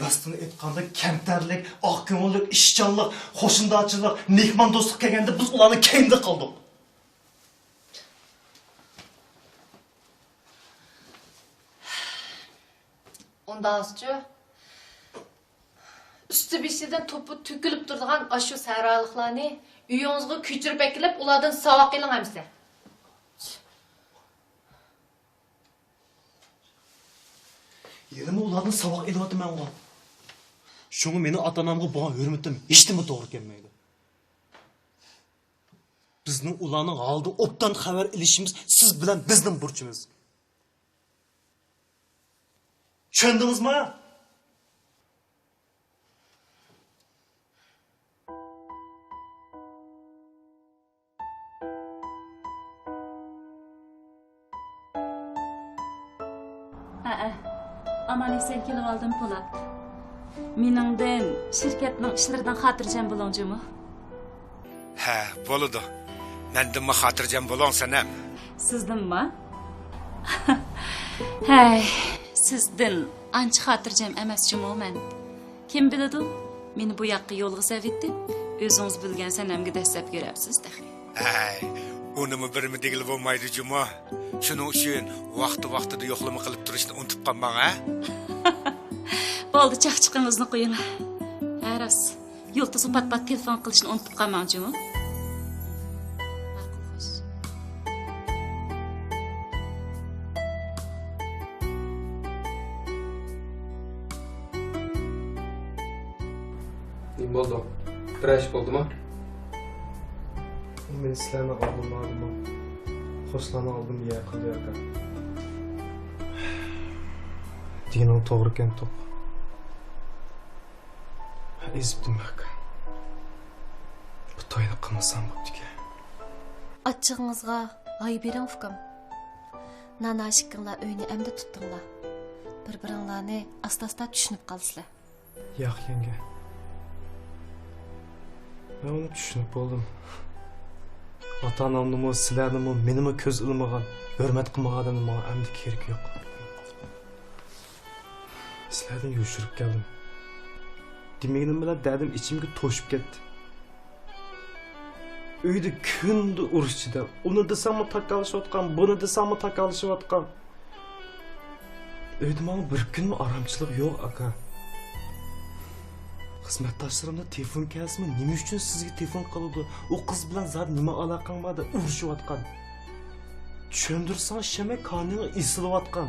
Rastını aytganda kamtarlik, oq ko'ngillik, ishchanlik, qo'shnidochilik, mehmondo'stlik kelganda biz ularni keyinda qildik. Onda azcı. Üstü bişiden topu tükülüp durduğun aşı səhralıqlarını uyuğunuzға küçürüp ekilip ulardan savaq elin əmsə. Yerime ularni savaq elyapman ulan. Şunu meni ota-onamga bo'lgan hurmatim hech nima to'g'ri kelmaydi. Bizning ularning holida obdan xabar ilishimiz siz bilan bizning burchimiz. Tushundingizmi? Aman esen kelib oldim Po'lat. Meningdan shirkatning ishlaridan xotirjam bo'lingmi? Ha, bo'ladi. Mendimmi xotirjam bo'ling sanam. Sizdinmi? Hay, sizdan ancha xotirjam emaschimu men. Kim biladi? Meni bu yoqqa yo'lga savitdi. O'zingiz bilgan sanamga dastlab ko'rapsiz dahi. Ay, unimi birimi degil bo'lmaydi juma. Shuning uchun vaqti-vaqtida yo'qlama qilib turishni unutib qolmang, ha? Bo'ldi, chaqchiqingizni qo'ying. Haras, yo'lda pat-pat telefon qilishni unutib qolmang-jimi? Ne bo'ldi? Bir ish bo'ldimi? Men sizlarni oldimlarmi? Xo'slarni oldim ya qilyapman. Dinim to'g'ri ekan to'q. Ezibdim aka. Bu to'yni qilmasam bo'pti-ku. Açığınızga ay bering ukam. Nana aşkınla öýni emde tutdinglar. Bir-biringlarni asta-asta tushunib qaldinglar. Yo'q yenge. Ben onu tushunib bo'ldim. Ota-onamnimi, sizlarnimi, menimi ko'z ilmagan, hurmat qilmagan odamni menga endi kerak yo'q. Sizlardan yo'shirib keldim. Demegim bilan derdim içimga to'shib ketdi. Uyda kunda urushchida, uni desammi takalishayotgan, buni desammi takalishayotgan. Uyda menga bir kunmi aramchilik yo'q aka. Xizmatdoshlarimda telefon kelsimi, nima uchun sizga telefon qiladi? O qiz bilan zar nima aloqang bor deb urishayotgan. Tushundirsan, shama qoningga esilayotgan.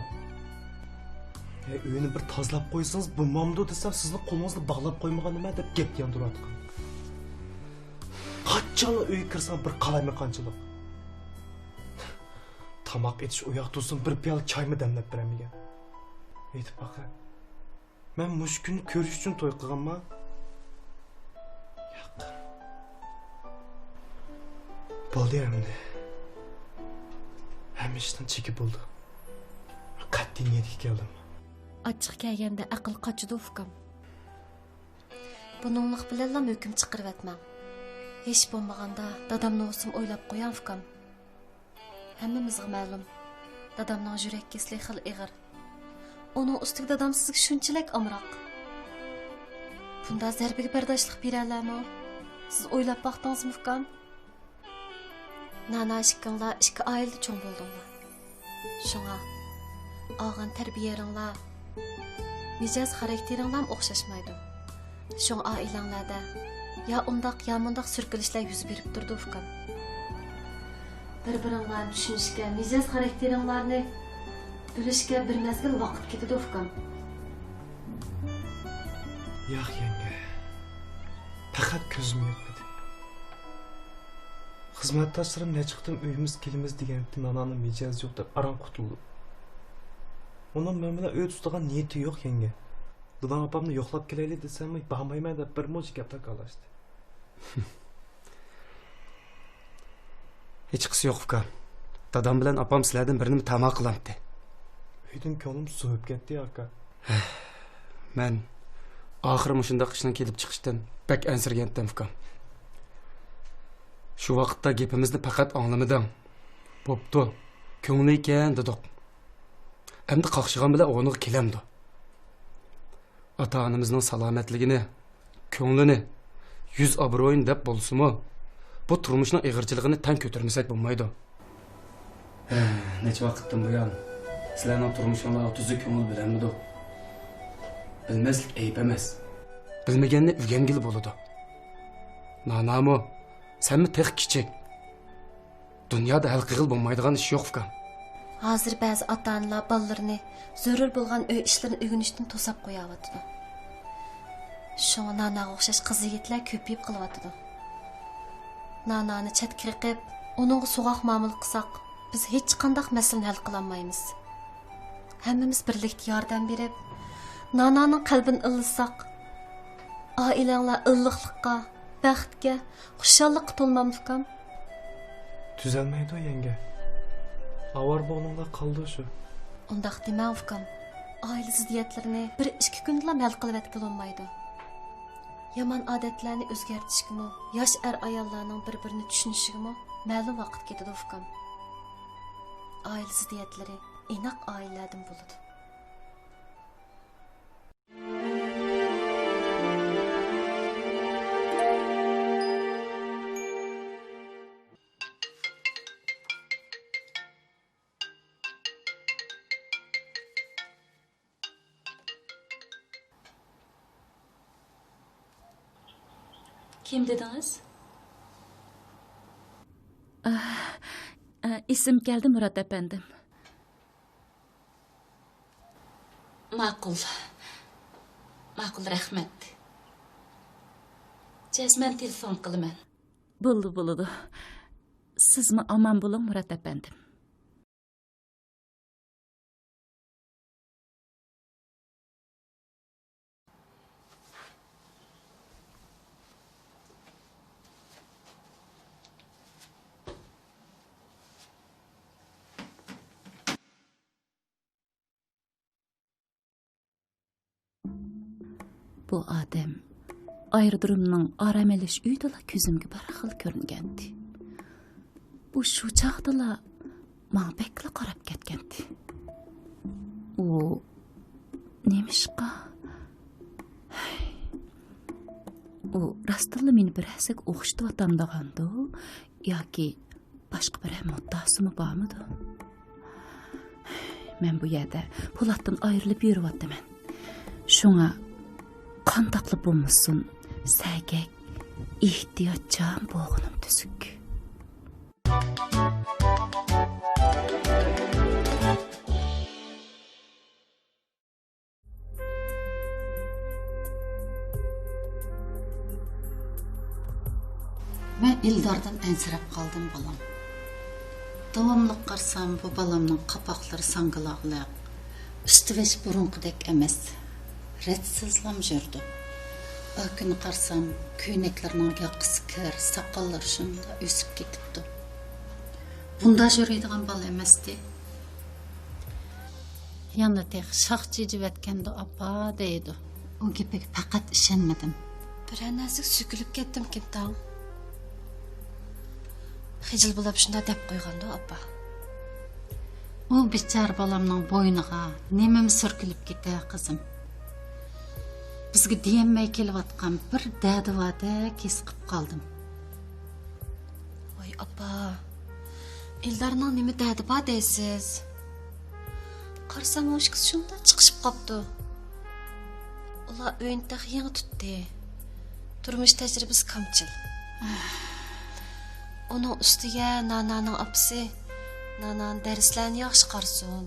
Uyini bir tozalab qo'ysangiz, bu momdo desam, sizni qo'lingizni bog'lab qo'ymagan nima deb gap yandirayotgan. Qachon uyga kirsam bir qalaymiqanchilik. Tamoq etish uyoq tursin, bir piyola choymi damlab beramigan. Aytib baqa. Men mush kunni ko'rish uchun to'y qilganman. Yo'q. Bo'ldi endi. Hamma ishdan chekib bo'ldi. Qat'iy niyatga keldim. Açıq kelganda aql qochidi ukam. Buninglik bilan hukm chiqarib atmang. Hech bo'lmaganda dadamni o'zim o'ylab qo'yan ukam. Hammamizga ma'lum. Dadamning yurak kesligi xil ig'ir. Onun ustiga dadam sizga shunchalik amroq. Bunda zarbiga bardoshlik bera olarmi? Siz o'ylab baqdingizmi ukam? Nana aşkınlar ikki oilada cho'ng bo'ldinglar. Shunga olgan tarbiyaringlar, mijoz xarakteringlar o'xshashmaydi. Shung oilanglarda ya undaq ya mundaq surkilishlar yuz berib turdi ukam. Bir-biringlarni tushunishga, mijoz xarakteringlarni bilishga bir mezgil vaqt ketadi ukam. Yo'q yenge. Faqat ko'zim yetmadi. Xizmatdoshlarim nechiqdim uyimiz kelimiz deganimda nananing mijozi yo'q deb aram qutuldi. Onun men bilan uy tutadigan niyati yo'q yenge. Dadam opamni yo'qlab kelaylik desam, bormayman deb bir mo'j gap takalashdi. Hech qisi yo'q uka. Dadam bilan opam sizlardan birini tamoq qilamdi. Uydan ko'nglim so'yib ketdi aka. Men oxiri mushundaq ishdan kelib chiqishdan bak ansirgandim ukam. Shu vaqtda gapimizni faqat anglamading. Bo'pti. Ko'ngli ekan dedik. Endi qaqshigan bilan o'rniga kelamdi. ota-onamizning salomatligini, ko'nglini, yuz obro'yini deb bo'lsa-mu, bu turmushning ig'irchiligini tan ko'tarmasak bo'lmaydi. Necha vaqtdan buyon sizlarning turmushingizga tuzuk ko'ngil bilanmidi? Bilmaslik ayb emas. Bilmaganni o'rgangil bo'ladi. Nanamo, senmi tex kichik. Dunyoda hal qilib bo'lmaydigan ish yo'q ukam. Hozir ba'zi ota-onalar bolalarini zarur bo'lgan uy ishlarini o'rganishdan to'sab qo'yayotdi. Shunga nanaga o'xshash qiz yigitlar ko'payib qolyotdi. Nanani chetga qilib, uningga so'goq ma'mul qilsak, biz hech qanday masalani hal qila olmaymiz. Hammamiz birlikda yordam berib, nananing qalbini illisak, oilanglar illiqlikqa, baxtga, xushallikqa to'lmamlikam. Tuzalmaydi yenge. Avar bo'linglar qoldi shu. Undaq demang ukam. Oila ziddiyatlarini 1-2 kunda hal qilib etgan olmaydi. Yomon odatlarni o'zgartirishga, yosh ayollarning bir-birini tushunishiga ma'lum vaqt ketadi ukam. Oila ziddiyatlari inoq oilalardan bo'ladi. Kim dediniz? İsim geldi Murat efendim. Ma'qul. Ma'qul, rahmat. Cezmen telefon qilaman. Bo'ldi. Sizmi omon bo'ling Murat efendim. Bu odam aerodromning orom olish uyidala ko'zimga bir xil ko'ringandi. Bu shu chaqdala menga bekla qarab ketgandi. U nemishqa? U rastilla meni bir hasak o'xshitib atamdagandi yoki boshqa bir muddasimi bormidi? Men bu yerda Po'latdan ayrilib yuribman. Shunga qandaqlı bo'lmasin, sagak, ehtiyotchan bo'g'inim tuzuk. Men Ildardan ensirab qoldim bolam. Davomli qarsam bu bolamning qapoqlari sangaloqliq, ustivish burunqidek emas. Retsizlam жүрді. O kuni qarsam, köyneklerinin yoqisi kir, saqallar shunda o'sib ketibdi. Bunda жүрeydigan bala emasdi. Yana tek şaqchi jivatganda apa deydi. O gapiga faqat ishonmadim. Bir narsa sükülüp ketdim kimdan. Hijil bo'lib shunda deb qo'yganda apa. O bichar bolamning bo'yniga nemim sürkülüp ketdi qizim. Bizga deyinmay kelayotgan bir dadivada kesqib qoldim. Voy apa. Ildarning nima dadi bor deysiz? Qarsam o'sh qiz shunda chiqishib qopdi. Ular o'yinda yangi tutdi. Turmush tajribasi kamchil. Onun ustiga nananing apsi nanan darslarni yaxshi qarsin,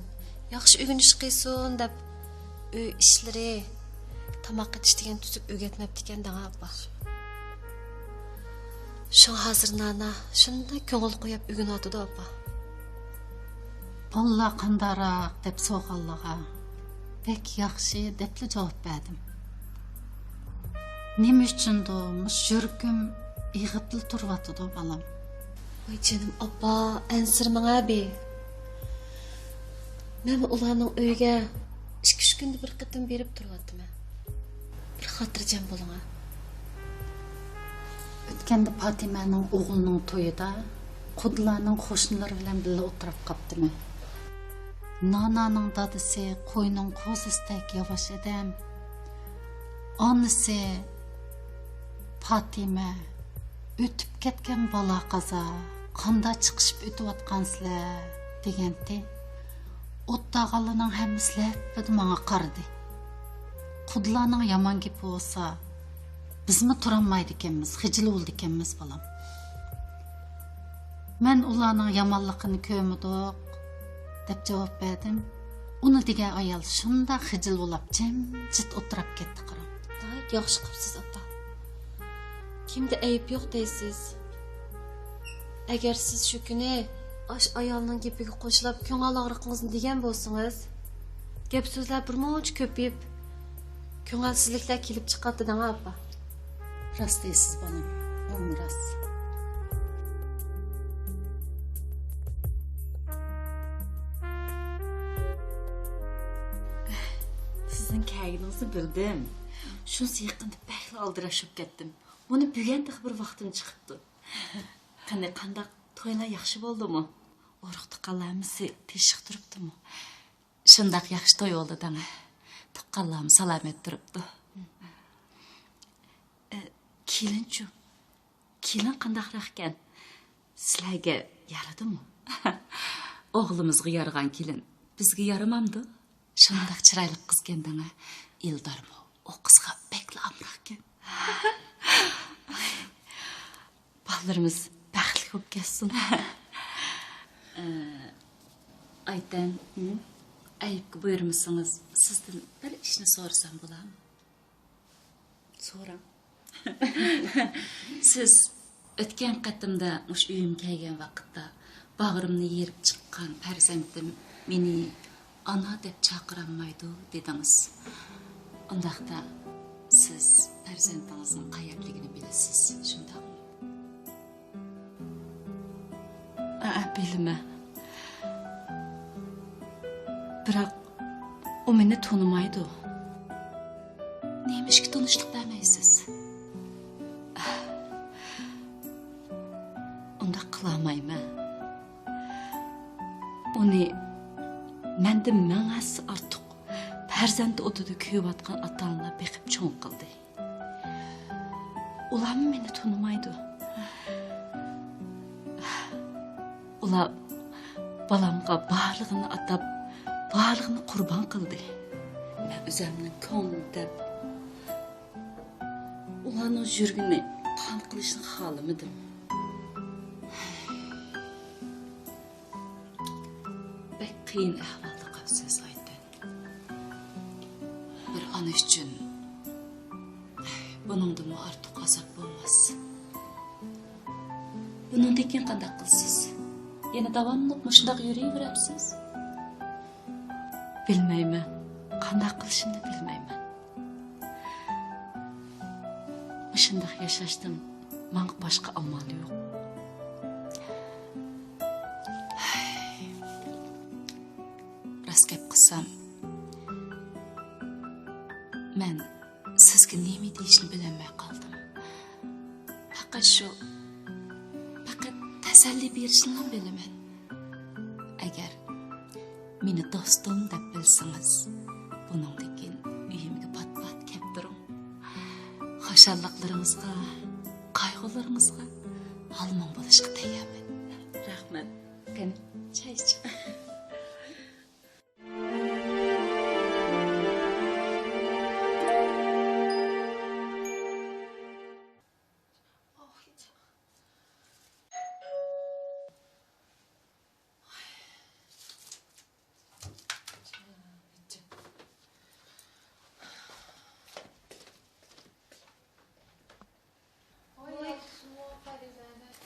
yaxshi o'rganish qilsin deb uy ishlari tamoq etish degan tuzuk o'rgatmabdi ekan dang apa. Shu hozir nana shunda ko'ngil qo'yib o'rganadi apa. Bolla qandaroq deb so'g'allaga bek yaxshi deb javob berdim. Nima uchundir mush yurgim ig'ibli turibdi bolam. Voy canım apa, ensirmang abi. Men ularning uyiga 2-3 kunda bir qatim berib turyapman. Bir xotirjam bo'ling. O'tganda Fatimaning o'g'lining to'yida qudlarning qo'shnilari bilan birga o'tirib qopdimi. Nananing dadasi qo'yning qo'zisdek yavash edam. Anısı, Fatime, ötüp ketken bala qaza, qanda chiqishib o'tayotgansizlar degandi. O'ttag'alining hammislab bir manga qaradi. Qudlarning yomon gapi bo'lsa, bizmi turolmaydi ekanmiz, xijil bo'ldi ekanmiz balam. Men ularning yomonligini ko'rmadik deb javob berdim. Uni degan ayol shunda xijil bo'lib jimjit o'tirib ketdi qaram. Yaxshi qilibsiz ota. Kimda ayıp yo'q deysiz. Agar siz shu kuni ash ayolning gapiga qo'shilib ko'ngil og'riqingizni degan bo'lsangiz, gap so'zlar birmuncha ko'payib, ko'ngilsizliklar kelib chiqadi-da apa. Rost deysiz balam, rost. Sizin kayınızı bildim. Şunsi yaqında bəhli aldırashib ketdim. Bunu büyüyəndə bir vaxtım çıxıbdı. Qandaq toylar yaxşı boldumu? Oruqda qalamisi teşiq turibdimi? Şundaq yaxşı toy oldu dana. Tuqqanlarım salamet turibdi. Kelinchu. Kelin qandaqroq ekan? Sizlarga yaradimi? O'g'limizga yaragan kelin bizga yaramamdi. Shundaq chiroyli qiz ekan-da. Ildarmo o qizga bekla amroq ekan. Ballarimiz baxtli bo'lib ketsin. Aytan, ayıpga buyurmasangiz, sizdan bir ishni so'rasam bo'ladimi? So'rang. Siz o'tgan qatimda mush uyimga kelgan vaqtda bag'rimni yerib chiqqan farzandim meni ana deb chaqirolmaydi dedingiz. Undaqda siz farzandingizning qayerligini bilasiz, shundaqmi? Bilma. Biroq u meni tonimaydi. Nemishki tanishlik bermaysiz? Unda qilmayman. Uni mendan mangasi ortiq farzandi o'tida kuyayotgan ota-onalar beqib cho'ng qildi. Ular meni tonimaydi. Ular balamga barlig'ini atab, barlig'ini qurbon qildi. Men o'zimni ko'nglim deb ularning yurgini tan qilishni xohlamadim. Bek qiyin ahvolda qolsiz Aytan. Bir ana uchun buningdan ortiq azob bo'lmas. Bundan keyin qanday qilsiz? Yana davomli shunday yurayverasiz? Bilmayman. Qanday qilishimni bilmayman. Shunday yashashdan menga boshqa amal yo'q. Rost gap qilsam, men sizga nima deyishni bilolmay qoldim. Faqat tasalli berishni bilaman. Agar meni do'stim deb bilsangiz, buningdan keyin uyimga pat-pat kelib turing. Xoshalliqlaringizga, qayg'ularingizga halmon bo'lishga tayyorman. Rahmat. Qani, choy ich.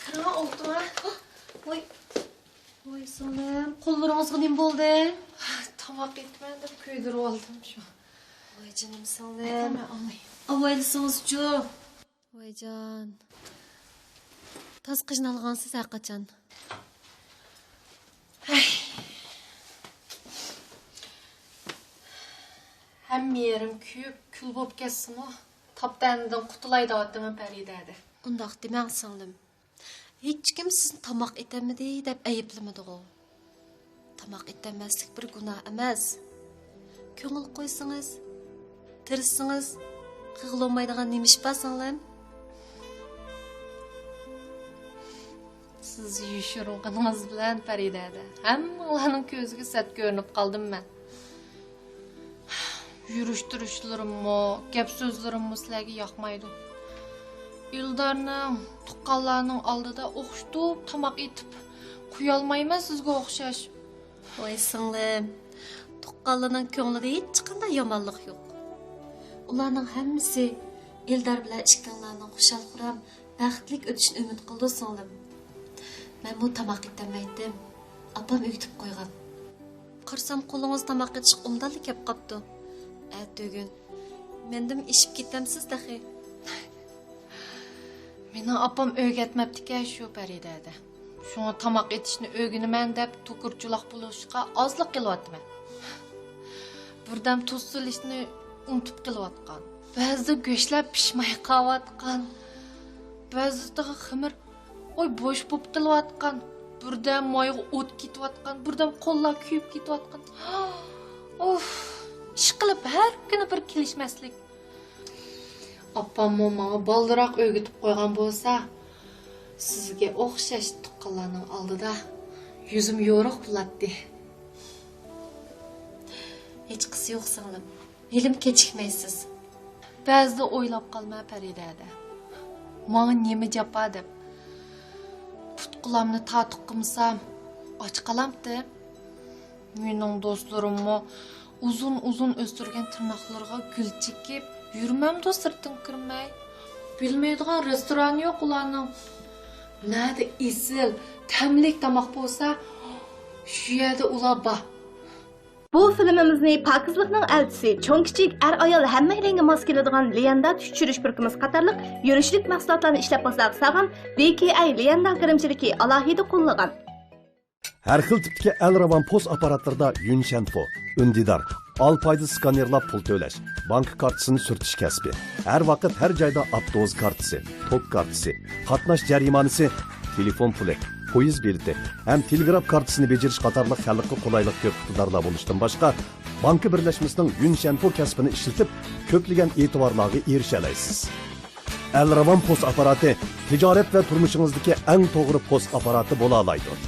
Kıra oldu ha. Oy sanırım. Kollarınızga nima bo'ldi? Tomoq etmem deb kuydirib oldim shu. Voy canım sanırım. Hemen alayım. Avaylisingizchu. Voyjon. Taz qijnalgansiz har qachon. Hem yerim kuyup kül bo'lib ketsin o. Tapdandan qutulay deyapman Faridada. Undaq demang singlim. Hech kim sizni tomoq etamidi deb ayiblamadi o. Tomoq etamaslik bir gunoh emas. Ko'ngil qo'ysangiz, tirishsangiz, Qığılmaydigan nima ish bor singlim? Siz yuşurunğunuz bilan Faridada. Hammalarning ko'ziga sat ko'rinib qoldim men. Yurish turishlarimmi, gap so'zlarimmi sizlarga yoqmaydi. Ildarning, tuqqanlarning oldida o'xshitib, tomoq etib qo'yolmayman sizga o'xshash. Voy singlim, tuqqanlarning ko'nglida hech qanday yomonlik yo'q. Ularning hammasi Eldar bilan ikkalarining xushal-xuram, baxtli o'tishini umid qildi singlim. Men bu tomoq etamaydim. Apam uyutib qo'ygan. Qarsam qo'lingiz tomoq etish umdalli kelib qopti. Tugun. Mendim ishib ketamsiz dahi. Meni apam o'rgatmabdi-ku shu Faridada. Shuni tomoq etishni o'rginaman deb to'kurchiloq bo'lishga ozlik qilyapman. Birdan tuz solishni unutib qilyotgan. Ba'zida go'shtlar pishmay qolayotgan. Ba'zida ximir bo'sh bo'lib qilyotgan. Birdan moyga o't ketayotgan, birdan qo'llar kuyib ketayotgan. Of, ish qilib har kuni bir kelishmaslik. Apam menga baldiroq o'rgatib qo'ygan bo'lsa, sizga o'xshash tuqqanlarning oldida yuzim yo'riq bo'ladi. Hech qisi yo'q singlim. Ilm kechikmaysiz. Ba'zida o'ylab qolma Faridada. Menga nima japa deb tutqulamni tatiq qilsam, och qolamdi. Mening do'stlarimmi uzun o'stirgan tirnoqlarga gul chekib, yurmamda sirtin kirmay. Bilmaydigan restoran yo'q ularning. Nada esil, tamlik tomoq bo'lsa, shu yerda ular bor. Bu filmimizni pokizlikning elchisi, cho'ng kichik ayol hammalarga mos keladigan leyanda tushirish birkimiz qatorliq yurishlik mahsulotlarni ishlab saqlagan BKI leyanda kirimchiligi alohida qo'llagan. Har xil tipdagi al-ravan post apparatlarida Yunshanfo, Undidar, al-foyda skanerlab pul to'lash, bank kartasini surtish kasbi. Har vaqt har joyda avtobus kartasi, tok kartasi, qatnash jarimonasi, telefon puli, poyez bileti ham telegraf kartasini bejirish qatorliq xalqqa qulaylik ko'p iqtidorlar bo'lishdan boshqa banka birlashmasining Yunshanfo kasbini ishlatib ko'plagan e'tiborlarga erisha olasiz. Al-ravan post apparati tijorat va turmushingizdagi eng to'g'ri post apparati bo'la oladi.